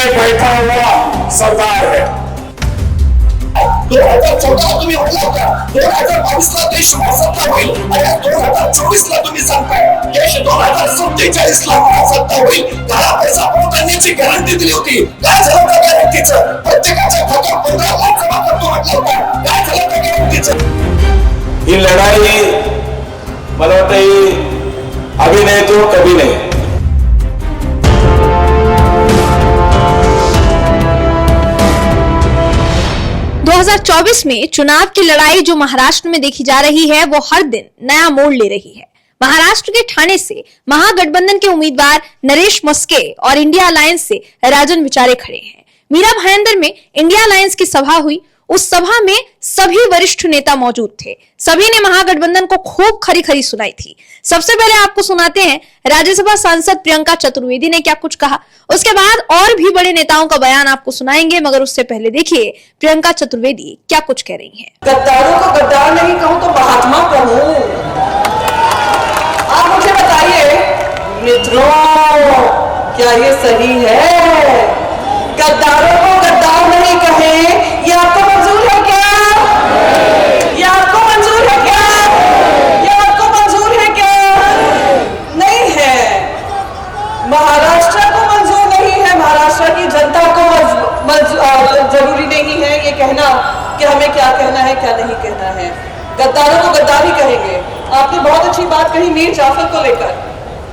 में बैठा हुआ सरदार है। 2014 तुम्ही म्हणला होता 2022ला देश सत्ता होईल आणि 2024ला तुम्ही सांगताय देश 2047ला सत्ता होईल. काळा पैसा परत आणण्याची गॅरंटी दिली होती. काय झालं त्या गॅरंटीचं? प्रत्येकाच्या खात्यात 15 लाख जमा करतो म्हटलं होतं. काय झालं त्या गॅरंटीचं? ही लढाई मला वाटतं ही अभी नहीं तो कभी नहीं. 2024 में चुनाव की लड़ाई जो महाराष्ट्र में देखी जा रही है वो हर दिन नया मोड़ ले रही है. महाराष्ट्र के ठाणे से महागठबंधन के उम्मीदवार नरेश मस्के और इंडिया अलायंस से राजन विचारे खड़े हैं. मीरा भाईंदर में इंडिया अलायंस की सभा हुई. उस सभा में सभी वरिष्ठ नेता मौजूद थे. सभी ने महागठबंधन को खूब खरी खरी सुनाई थी. सबसे पहले आपको सुनाते हैं राज्यसभा सांसद प्रियंका चतुर्वेदी ने क्या कुछ कहा. उसके बाद और भी बड़े नेताओं का बयान आपको सुनाएंगे, मगर उससे पहले देखिए प्रियंका चतुर्वेदी क्या कुछ कह रही हैं. गद्दारों को गद्दार नहीं कहूं तो महात्मा कहूं. आप मुझे बताइए मित्रों, क्या ये सही है? गद्दारों को गद्दार नहीं कहें, ये आपको मंजूर है क्या? ये आपको मंजूर है क्या? ये आपको मंजूर है क्या? नहीं है. महाराष्ट्र को मंजूर नहीं है. महाराष्ट्र की जनता को जरूरी नहीं है ये कहना कि हमें क्या कहना है क्या नहीं कहना है. गद्दारों को गद्दार ही कहेंगे. आपने बहुत अच्छी बात कही मीर जाफर को लेकर.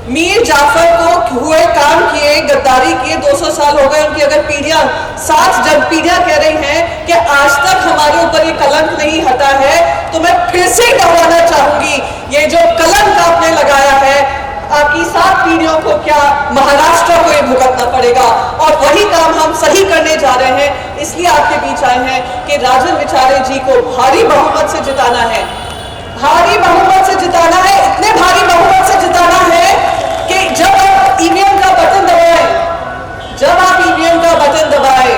मीर जाफर को हुए काम किए, गद्दारी किए 200 साल हो गए. उनकी अगर पीढ़ियां 7 जब पीढ़ियां कह रही हैं कि आज तक हमारे ऊपर ये कलंक नहीं हटा है, तो मैं फिर से दोहराना चाहूंगी ये जो कलंक आपने लगाया है आपकी 7 पीढ़ियों को क्या महाराष्ट्र को ये भुगतना पड़ेगा. और वही काम हम सही करने जा रहे हैं. इसलिए आपके बीच आए हैं कि राजन विचारे जी को भारी बहुमत से जिताना है. भारी बहुमत से जिताना है. इतने भारी बहुमत से जिताना है कि जब आप ईवीएम का बटन दबाए,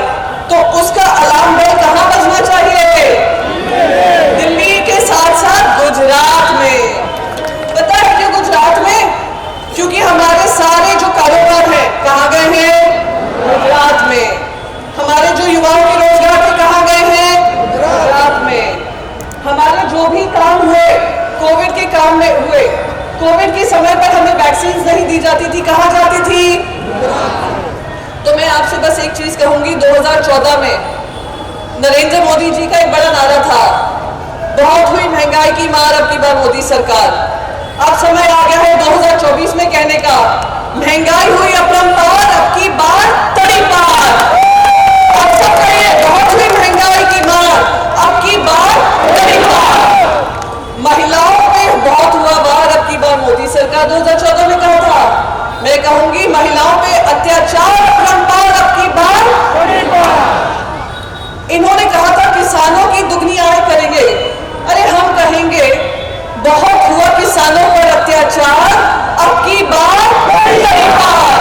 तो उसका अलार्म बेल कहां बजना चाहिए? दिल्ली के साथ साथ गुजरात में. पता है क्यों गुजरात में? क्योंकि हमारे सारे जो कारोबार हैं कहां गए हैं? गुजरात में. हमारे जो युवाओं के रोजगार थे कहां गए हैं? गुजरात में. हमारे जो भी काम हुए कोविड के काम में हुए, कोविड के समय पर हमें वैक्सीन नहीं दी जाती थी, कहां जाती थी? तो मैं आपसे बस एक चीज कहूंगी. 2014 में नरेंद्र मोदी जी का एक बड़ा नारा था, बहुत हुई महंगाई की मार अब की बार मोदी सरकार. अब समय आ गया है 2024 में कहने का, महंगाई हुई अपरंपार अब की बार तड़ी पार. अब सब कहिए बहुत हुई महंगाई की मार अब की बार तड़ी पार. महिलाओं पे बहुत हुआ वार अब की बार मोदी सरकार 2014 में कहा था. मैं कहूंगी महिलाओं पे अत्याचार अपरंपार अब की बार तड़ी पार. इन्होंने कहा था किसानों की दुगनी आय करेंगे. अरे हम कहेंगे बहुत हुआ किसानों पर अत्याचार अब की बार तड़ी पार.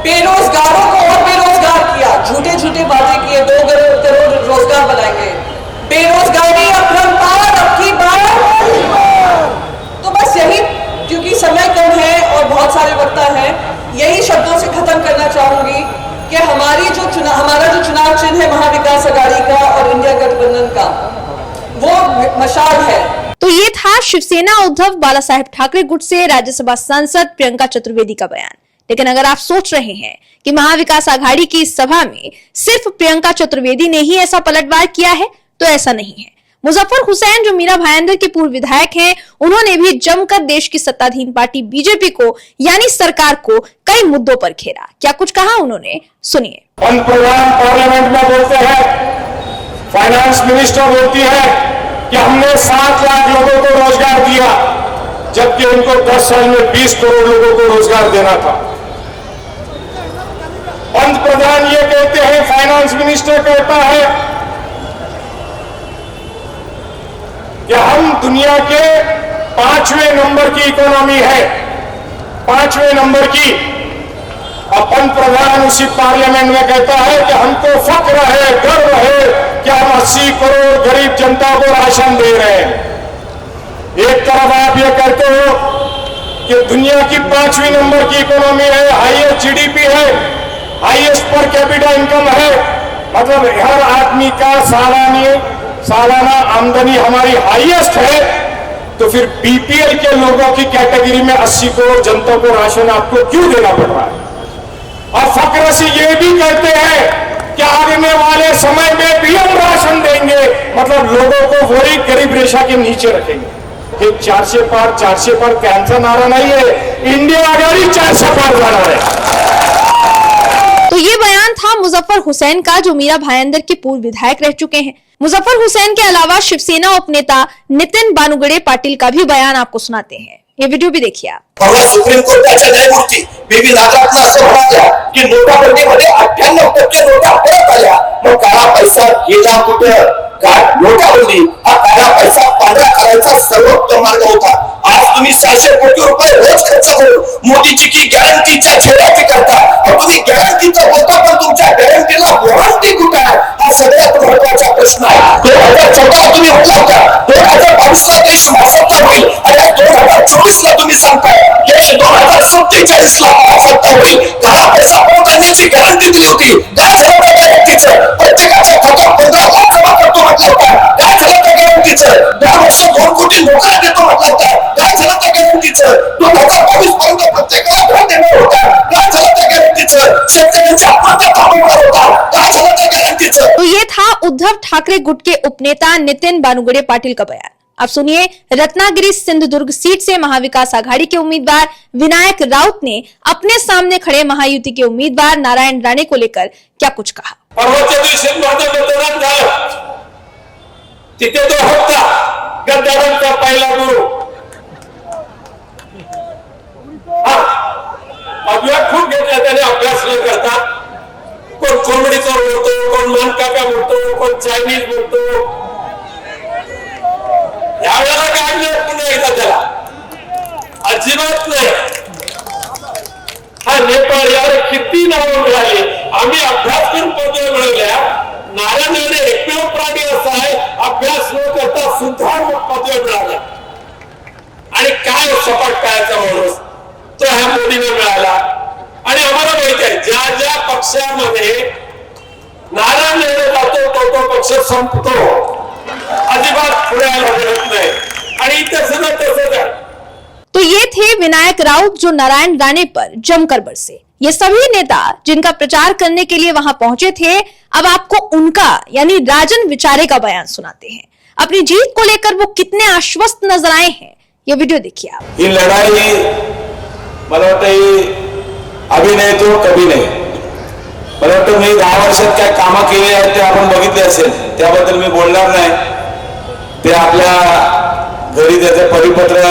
बेरोजगारों को और बेरोजगार किया, झूठे झूठे वादे किए 2 करोड़ रोजगार बनाएंगे. बेरोजगारी अपरंपार अब की बार. तो बस यही, क्योंकि समय कम है और बहुत सारे वक्ता हैं, यही शब्दों से खत्म करना चाहूंगी कि हमारा जो चुनाव चिन्ह है महाविकास अघाड़ी का और इंडिया गठबंधन का, वो मशाल है. तो ये था शिवसेना उद्धव बाला साहेब ठाकरे गुट से राज्यसभा सांसद प्रियंका चतुर्वेदी का बयान. लेकिन अगर आप सोच रहे हैं कि महाविकास आघाड़ी की इस सभा में सिर्फ प्रियंका चतुर्वेदी ने ही ऐसा पलटवार किया है, तो ऐसा नहीं है. मुजफ्फर हुसैन जो मीरा भाईंदर के पूर्व विधायक हैं, उन्होंने भी जमकर देश की सत्ताधीन पार्टी बीजेपी को यानी सरकार को कई मुद्दों पर घेरा. क्या कुछ कहा उन्होंने, सुनिए. प्रधान पार्लियामेंट में बोलते हैं, फाइनेंस मिनिस्टर बोलती है कि हमने 7 लाख लोगों को रोजगार दिया, जबकि उनको 10 साल में 20 करोड़ लोगों को रोजगार देना था. पंत प्रधान ये कहते हैं, फाइनेंस मिनिस्टर कहता है कि हम दुनिया के 5वें नंबर की इकोनॉमी है, 5वें नंबर की. और पंत प्रधान उसी पार्लियामेंट में कहता है कि हमको फक्र है, गर्व है कि हम 80 करोड़ गरीब जनता को राशन दे रहे हैं. एक तरफ आप ये कहते हो कि दुनिया की 5वीं नंबर की इकोनॉमी है, हाईएस्ट जीडीपी है, हाईएस्ट पर कैपिटा इनकम है, मतलब हर आदमी का सालाना आमदनी हमारी हाईएस्ट है, तो फिर बीपीएल के लोगों की कैटेगरी में 80 करोड़ जनता को राशन आपको क्यों देना पड़ रहा है? और फक्र से ये भी कहते हैं कि आने वाले समय में भी हम राशन देंगे, मतलब लोगों को वही गरीब रेखा के नीचे रखेंगे। ये 400 पार कैंसर नारा नहीं है, इंडिया आजादी 400 पार नारा है। तो ये बयान था मुजफ्फर हुसैन का, जो मीरा भायंदर के पूर्व विधायक रह चुके हैं। मुजफ्फर हुसैन के अलावा शिवसेना उपनेता नितिन बानुगडे पाटिल का भी बयान आपको सुनाते हैं, ये वीडियो भी देखिए आप। परवा सुप्रीम कोर्टाच्या न्यायमूर्ती बीबी नागरत्न असं म्हणाल्या की नोटाबंदीमध्ये 98% नोटा परत आल्या, मग काळा पैसा गेला कुठं? काय नोटाबंदी हा काळा पैसा पांढरा करायचा सर्वोत्तम मार्ग होता। आज तुम्ही 700 कोटी रुपये रोज खर्च करून मोदीची की गॅरंटीच्या छेडाची करता, और तुम्ही गॅरंटीचं बोलता पण तुमच्या गॅरंटीला वॉरंटी कुठे आहे? हा सगळ्यात महत्वाचा प्रश्न आहे। 2014 तुम्ही म्हटला होता 2022 ला देश महासत्ता होईल, आणि 2024 ला तुम्ही सांगताय देश 2047 ला महासत्ता होईल। काळा पैसा परत आणण्याची गॅरंटी दिली होती, काय झालं त्या गॅरंटीचं? प्रत्येकाच्या खात्यात 15 लाख जमा करतो म्हटलं होता, काय झालं त्या गॅरंटीचं? 10 वर्ष 2 कोटी नोकऱ्या देतो म्हटलं होता, काय झालं त्या गॅरंटीचं? 2022 पर्यंत प्रत्येकाला घर देणार होता, काय झालं त्या गॅरंटीचं? शेतकऱ्यांच्या आत्महत्या थांबवणार होता, काय झालं त्या गॅरंटीचं? तो ये था उद्धव ठाकरे गुट के उपनेता नितिन बानुगडे पाटिल का बयान। अब सुनिए रत्नागिरी सिंधुदुर्ग सीट से महाविकास आघाड़ी के उम्मीदवार विनायक राउत ने अपने सामने खड़े महायुति के उम्मीदवार नारायण राणे को लेकर क्या कुछ कहा। परवाच्या दिवशी माझं मतदान झालं, तिथे तो होता गद्दारांचा पहिला गुरु। पदव्या खूप घेतल्या त्याने अभ्यास न करता, कोण कोंबडीचा बोलतो, कोण मानकाका बोलतो, कोण चायनीज बोलतो। यावेळेला काय मिळत पुन्हा एकदा त्याला अजिबात नाही। हा नेपाळ यावर किती नावं मिळाली, आम्ही अभ्यास करून पदव्या मिळवल्या। नारायण राणे एकमेव प्राणी असा आहे अभ्यास न करता सुद्धा पदव्या मिळाल्या, आणि काय सपाट पायाचा माणूस तो ह्या मोदीने मिळाला। आणि आम्हाला माहिती आहे ज्या ज्या पक्षामध्ये नारायण राणे जातो तो पक्ष संपतो, अजिबात पुढे आला मिळत नाही, आणि इथे सगळं तसंच आहे। तो ये थे विनायक राउत जो नारायण राणे पर जमकर बरसे। ये सभी नेता जिनका प्रचार करने के लिए वहां पहुंचे थे, अब आपको उनका यानी राजन विचारे का बयान सुनाते हैं। अपनी जीत को लेकर वो कितने आश्वस्त नजर आए हैं, ये वीडियो देखिए आप। ही लढाई मला वाटतं अभी नाही तो कभी नाही। मला वाटतं मी 10 वर्षात काय कामं केली आहेत ते आपण बघितले असेल, त्याबद्दल मी बोलणार नाही। ते आपल्या घरी त्याचं परिपत्र,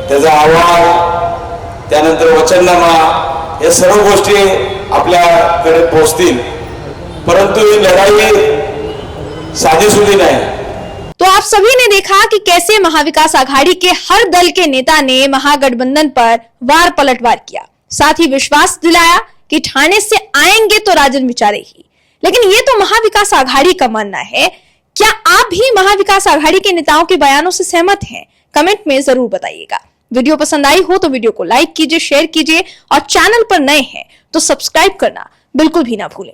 त्याचा अहवाल, त्यानंतर वचननामा, या सर्व गोष्टी आपल्याकडे पोहोचतील, परंतु ही लढाई साधीसुधी नाही। तो आप सभी ने देखा कि कैसे महाविकास आघाड़ी के हर दल के नेता ने महागठबंधन पर वार पलटवार किया, साथ ही विश्वास दिलाया कि ठाणे से आएंगे तो राजन विचारे ही। लेकिन ये तो महाविकास आघाड़ी का मानना है, क्या आप भी महाविकास आघाड़ी के नेताओं के बयानों से सहमत हैं? कमेंट में जरूर बताइएगा। वीडियो पसंद आई हो तो वीडियो को लाइक कीजिए, शेयर कीजिए, और चैनल पर नए हैं तो सब्सक्राइब करना बिल्कुल भी ना भूलें।